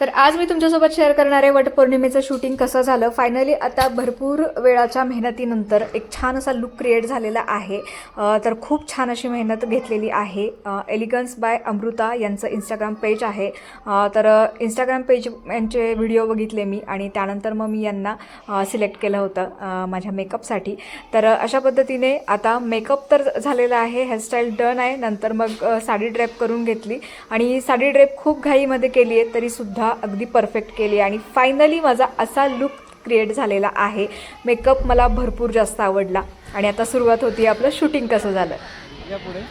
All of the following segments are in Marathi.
तर आज मी तुमच्यासोबत शेअर करणार आहे वटपौर्णिमेचं शूटिंग कसं झालं. फायनली आता भरपूर वेळाच्या मेहनतीनंतर एक छान असा लुक क्रिएट झालेला आहे. तर खूप छान अशी मेहनत घेतलेली आहे. एलिगन्स बाय अमृता यांचं इंस्टाग्राम पेज आहे. तर इंस्टाग्राम पेज यांचे व्हिडिओ बघितले मी आणि त्यानंतर मग मी यांना सिलेक्ट केलं होतं माझ्या मेकअपसाठी. तर अशा पद्धतीने आता मेकअप तर झालेला आहे, हेअरस्टाईल डन आहे. नंतर मग साडी ड्रेप करून घेतली आणि साडी ड्रेप खूप घाईमध्ये केली आहे तरीसुद्धा अगदी परफेक्ट केली आणि फायनली माझा असा लुक क्रिएट झालेला आहे. मेकअप मला भरपूर जास्त आवडला आणि आता सुरुवात होती आपलं शूटिंग कसं झालं. या पुढे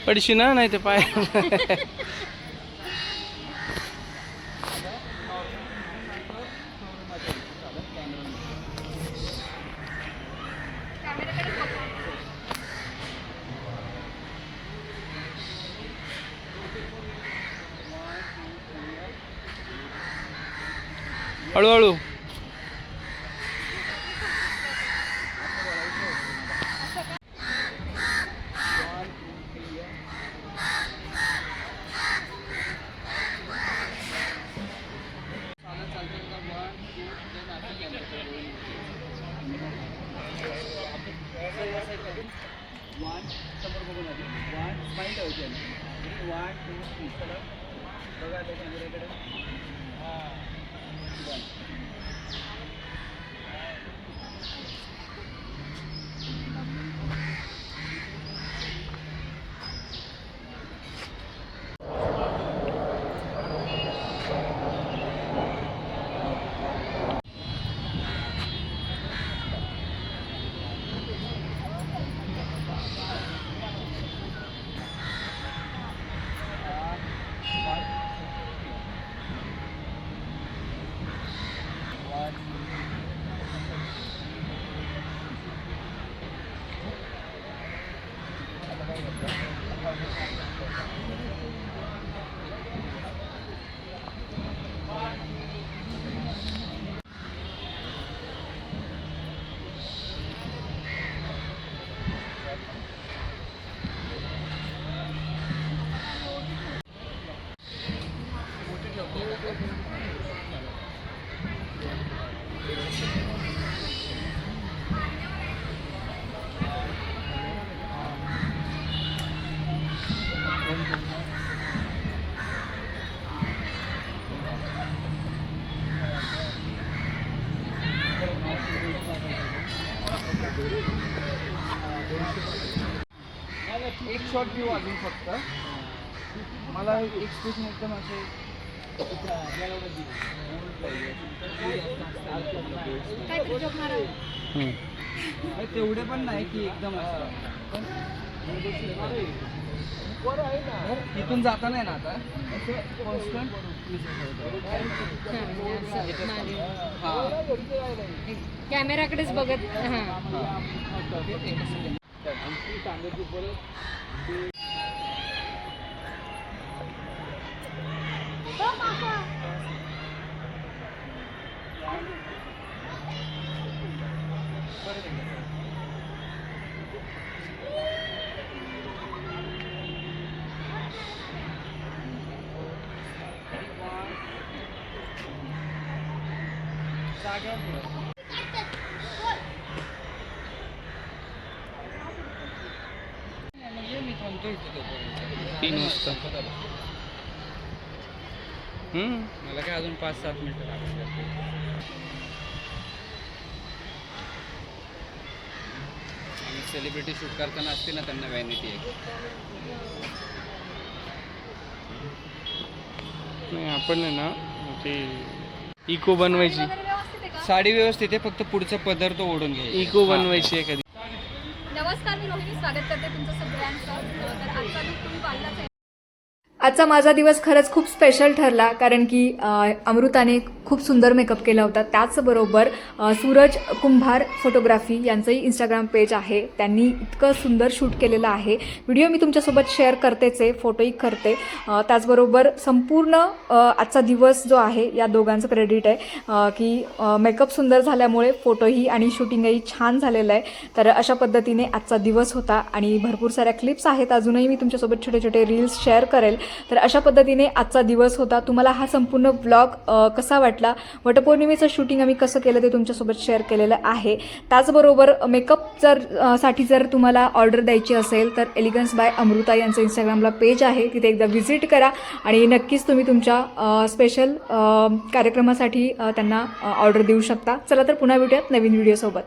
पडशी ना नाही ते पाय हळूहळू एक शॉट घेऊ अजून फक्त. मला एक्सप्रेशन एकदम असे तेवढे पण नाही की एकदम इथून जाता नाही ना आता कॉन्स्टंट. कॅमेराकडेच बघत. मी थांबतो इथे 3 वाजता. मला काय अजून 5-7 मिनिटं लागतात. आणि सेलिब्रिटी शूट करताना असते ना त्यांना वॅनिटी आहे. नाही आपण आहे ना ते इको बनवायची. साडी व्यवस्थित आहे, फक्त पुढचा पदर तो ओढून घ्यायचा. इको बनवायची एखादी. नमस्कार, मी रोहिणी स्वागत करते तुमचं सगळ्यांचं. तर आजचा लुक तुम्ही पाहिलाच आहे. आजचा माझा दिवस खरंच खूप स्पेशल ठरला कारण की अमृताने खूप सुंदर मेकअप केला होता. त्याचबरोबर सूरज कुंभार फोटोग्राफी यांचंही इंस्टाग्राम पेज आहे. त्यांनी इतकं सुंदर शूट केलेलं आहे. व्हिडिओ मी तुमच्यासोबत शेअर करतेच आहे, फोटोही करते. त्याचबरोबर संपूर्ण आजचा दिवस जो आहे या दोघांचं क्रेडिट आहे की मेकअप सुंदर झाल्यामुळे फोटोही आणि शूटिंगही छान झालेलं आहे. तर अशा पद्धतीने आजचा दिवस होता आणि भरपूर साऱ्या क्लिप्स आहेत. अजूनही मी तुमच्यासोबत छोटे छोटे रील्स शेअर करेल. तर अशा पद्धतीने आजचा दिवस होता. तुम्हाला हा संपूर्ण व्लॉग कसा वाटला, वटपौर्णिमेचं शूटिंग आम्ही कसं केलं ते तुमच्यासोबत शेअर केलेलं आहे. त्याचबरोबर मेकअप साठी जर तुम्हाला ऑर्डर द्यायची असेल तर एलिगन्स बाय अमृता यांचं इंस्टाग्रामला पेज आहे, तिथे एकदा व्हिजिट करा आणि नक्कीच तुम्ही तुमच्या स्पेशल कार्यक्रमासाठी त्यांना ऑर्डर देऊ शकता. चला तर पुन्हा भेटूयात नवीन व्हिडिओसोबत.